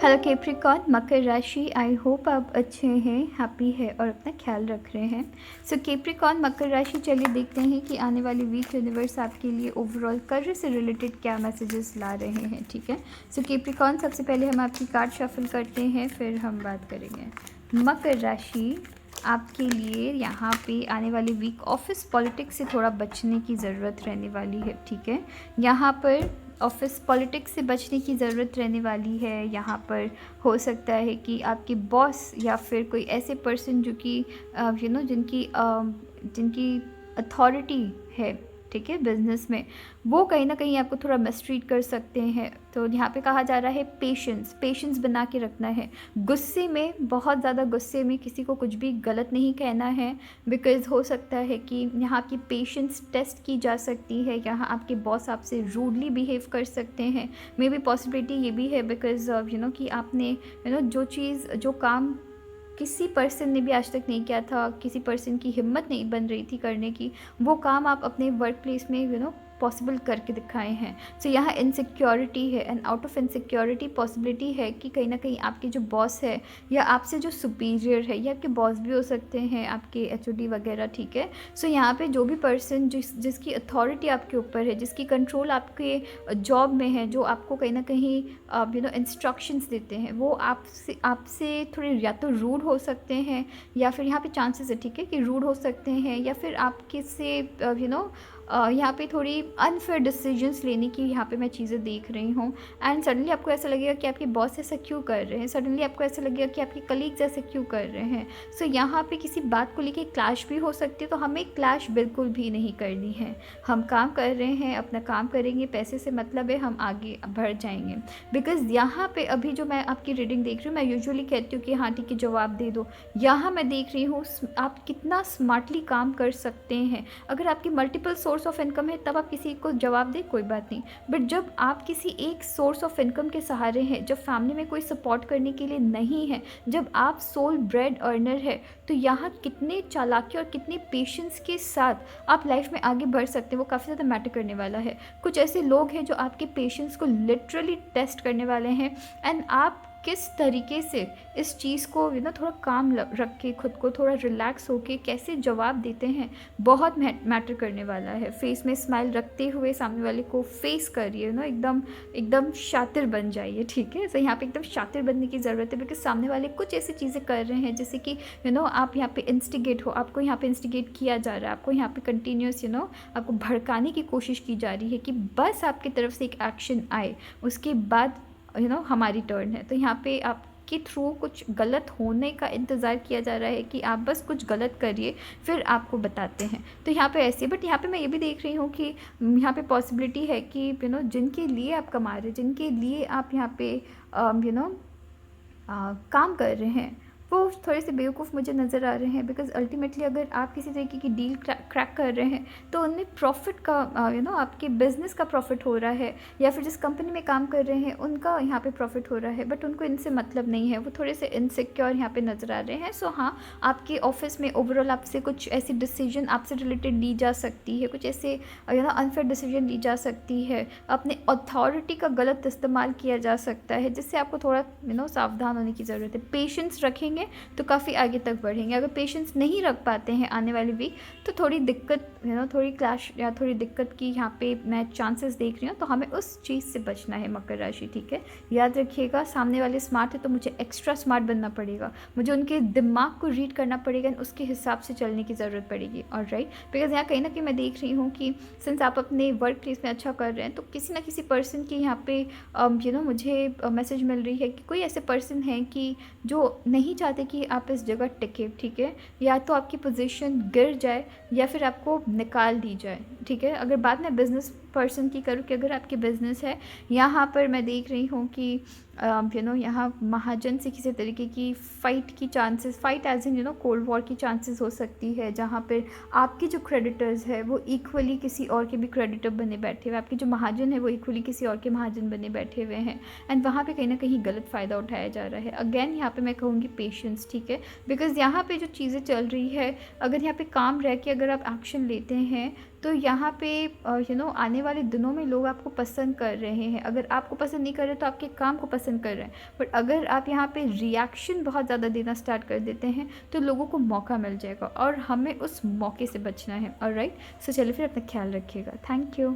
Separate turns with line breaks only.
Hello Capricorn, मकर राशि। I hope आप अच्छे हैं, हैप्पी है और अपना ख्याल रख रहे हैं। सो कैप्रिकॉर्न मकर राशि, चलिए देखते हैं कि आने वाली वीक यूनिवर्स आपके लिए ओवरऑल करियर से रिलेटेड क्या मैसेजेस ला रहे हैं। ठीक है, सो कैप्रिकॉर्न सबसे पहले हम आपकी कार्ड शफल करते हैं, फिर हम बात करेंगे। मकर राशि, आपके लिए यहाँ पे आने वाली वीक ऑफिस पॉलिटिक्स से थोड़ा बचने की ज़रूरत रहने वाली है। ठीक है, यहाँ पर ऑफिस पॉलिटिक्स से बचने की ज़रूरत रहने वाली है। यहाँ पर हो सकता है कि आपके बॉस या फिर कोई ऐसे पर्सन जो कि जिनकी अथॉरिटी है, ठीक है, बिजनेस में, वो कहीं ना कहीं आपको थोड़ा मिसट्रीट कर सकते हैं। तो यहाँ पे कहा जा रहा है पेशेंस बना के रखना है। गुस्से में, बहुत ज़्यादा गुस्से में किसी को कुछ भी गलत नहीं कहना है, बिकॉज़ हो सकता है कि यहाँ की पेशेंस टेस्ट की जा सकती है। यहाँ आपके बॉस आपसे रूडली बिहेव कर सकते हैं। मे बी पॉसिबिलिटी ये भी है बिकॉज कि आपने जो काम किसी पर्सन ने भी आज तक नहीं किया था, किसी पर्सन की हिम्मत नहीं बन रही थी करने की, वो काम आप अपने वर्क प्लेस में पॉसिबल करके दिखाए हैं। सो यहाँ इनसिक्योरिटी है, and out of insecurity possibility है कि कहीं ना कहीं आपके जो बॉस है या आपसे जो सुपीरियर है, या आपके बॉस भी हो सकते हैं, आपके एचओडी वगैरह। ठीक है, सो यहाँ पे जो भी पर्सन जिसकी अथॉरिटी आपके ऊपर है, जिसकी कंट्रोल आपके जॉब में है, जो आपको कहीं ना कहीं इंस्ट्रक्शंस देते हैं, वो आपसे थोड़े या तो रूड हो सकते हैं, या फिर यहाँ पे चांसेस है, ठीक है, कि रूड हो सकते हैं, या फिर आपके से यहाँ पे थोड़ी अनफेयर डिसीजंस लेने की यहाँ पे मैं चीज़ें देख रही हूँ। एंड सडनली आपको ऐसा लगेगा कि आपके बॉस ऐसा क्यों कर रहे हैं, सडनली आपको ऐसा लगेगा कि आपके कलीग्स ऐसे क्यों कर रहे हैं। सो यहाँ पे किसी बात को लेके क्लैश भी हो सकती है, तो हमें क्लैश बिल्कुल भी नहीं करनी है। हम काम कर रहे हैं, अपना काम करेंगे, पैसे से मतलब है, हम आगे बढ़ जाएंगे। बिकॉज यहाँ पे अभी जो मैं आपकी रीडिंग देख रही हूँ, मैं यूजुअली कहती हूँ कि हाँ ठीक है, जवाब दे दो। यहाँ मैं देख रही हूँ आप कितना स्मार्टली काम कर सकते हैं। अगर आपकी मल्टीपल सोर्स ऑफ इनकम है तब आप किसी को जवाब दें, कोई बात नहीं, बट जब आप किसी एक सोर्स ऑफ इनकम के सहारे हैं, जब फैमिली में कोई सपोर्ट करने के लिए नहीं है, जब आप सोल ब्रेड अर्नर है, तो यहाँ कितने चालाकी और कितने पेशेंस के साथ आप लाइफ में आगे बढ़ सकते हैं, वो काफ़ी ज़्यादा मैटर करने वाला है। कुछ ऐसे लोग हैं जो आपके पेशेंस को लिटरली टेस्ट करने वाले हैं, एंड आप किस तरीके से इस चीज़ को थोड़ा काम रख के, खुद को थोड़ा रिलैक्स होके कैसे जवाब देते हैं, बहुत मैटर करने वाला है। फेस में स्माइल रखते हुए सामने वाले को फेस करिए, एकदम शातिर बन जाइए। ठीक है, तो यहाँ पे एकदम शातिर बनने की ज़रूरत है, बिकॉज सामने वाले कुछ ऐसी चीज़ें कर रहे हैं जैसे कि आप यहाँ पे इंस्टिगेट हो, आपको यहाँ पे इंस्टिगेट किया जा रहा है, आपको यहाँ पे कंटिन्यूस आपको भड़काने की कोशिश की जा रही है कि बस आपकी तरफ से एक एक्शन आए, उसके बाद हमारी टर्न है। तो यहाँ पे आपके थ्रू कुछ गलत होने का इंतज़ार किया जा रहा है कि आप बस कुछ गलत करिए, फिर आपको बताते हैं। तो यहाँ पे ऐसे, बट यहाँ पे मैं ये भी देख रही हूँ कि यहाँ पे पॉसिबिलिटी है कि जिनके लिए आप कमा रहे हैं, जिनके लिए आप यहाँ पे काम कर रहे हैं, वो थोड़े से बेवकूफ़ मुझे नज़र आ रहे हैं। बिकॉज अल्टीमेटली अगर आप किसी तरीके की डील क्रैक कर रहे हैं, तो उनमें प्रॉफिट का आपके बिज़नेस का प्रॉफिट हो रहा है, या फिर जिस कंपनी में काम कर रहे हैं उनका यहाँ पे प्रॉफिट हो रहा है, बट उनको इनसे मतलब नहीं है, वो थोड़े से इनसिक्योर यहाँ पे नज़र आ रहे हैं। सो हाँ, आपके ऑफिस में ओवरऑल आपसे कुछ ऐसी डिसीजन आपसे रिलेटेड ली जा सकती है, कुछ ऐसे अनफेयर डिसीजन ली जा सकती है, अपने अथॉरिटी का गलत इस्तेमाल किया जा सकता है, जिससे आपको थोड़ा सावधान होने की ज़रूरत है। पेशेंस रखेंगे तो काफ़ी आगे तक बढ़ेंगे। अगर पेशेंस नहीं रख पाते हैं आने वाली वीक, तो थोड़ी दिक्कत थोड़ी क्लैश या थोड़ी दिक्कत की यहाँ पे मैं चांसेस देख रही हूँ। तो हमें उस चीज़ से बचना है मकर राशि। ठीक है, याद रखिएगा, सामने वाले स्मार्ट है तो मुझे एक्स्ट्रा स्मार्ट बनना पड़ेगा, मुझे उनके दिमाग को रीड करना पड़ेगा, उसके हिसाब से चलने की ज़रूरत पड़ेगी। और राइट, बिकॉज यहाँ कहीं ना कहीं मैं देख रही हूँ कि सिंस आप अपने वर्क प्लेस में अच्छा कर रहे हैं, तो किसी ना किसी पर्सन की यहाँ पे मुझे मैसेज मिल रही है कि कोई ऐसे पर्सन है कि जो नहीं चाहते कि आप इस जगह टिके। ठीक है, या तो आपकी पोजीशन गिर जाए या फिर आपको निकाल दी जाए। ठीक है, अगर बात मैं बिज़नेस पर्सन की करूँ कि अगर आपकी बिज़नेस है, यहाँ पर मैं देख रही हूँ कि यहाँ महाजन से किसी तरीके की फ़ाइट की chances, fight as in cold war की चांसेस हो सकती है, जहाँ पर आपके जो क्रेडिटर्स है वो इक्वली किसी और के भी क्रेडिटर बने बैठे हुए, आपके जो महाजन है वो इक्वली किसी और के महाजन बने बैठे हुए हैं, एंड वहाँ पे कहीं ना कहीं गलत फ़ायदा उठाया जा रहा है। अगेन यहाँ पे मैं कहूँगी पेशेंस। ठीक है, बिकॉज़ यहाँ पे जो चीज़ें चल रही है, अगर यहाँ पे काम रह के अगर आप एक्शन लेते हैं, तो तो यहाँ पे आने वाले दिनों में लोग आपको पसंद कर रहे हैं। अगर आपको पसंद नहीं कर रहे तो आपके काम को पसंद कर रहे हैं, बट अगर आप यहाँ पे रिएक्शन बहुत ज़्यादा देना स्टार्ट कर देते हैं तो लोगों को मौका मिल जाएगा और हमें उस मौके से बचना है। ऑलराइट, सो चलिए फिर अपना ख्याल रखिएगा। Thank you.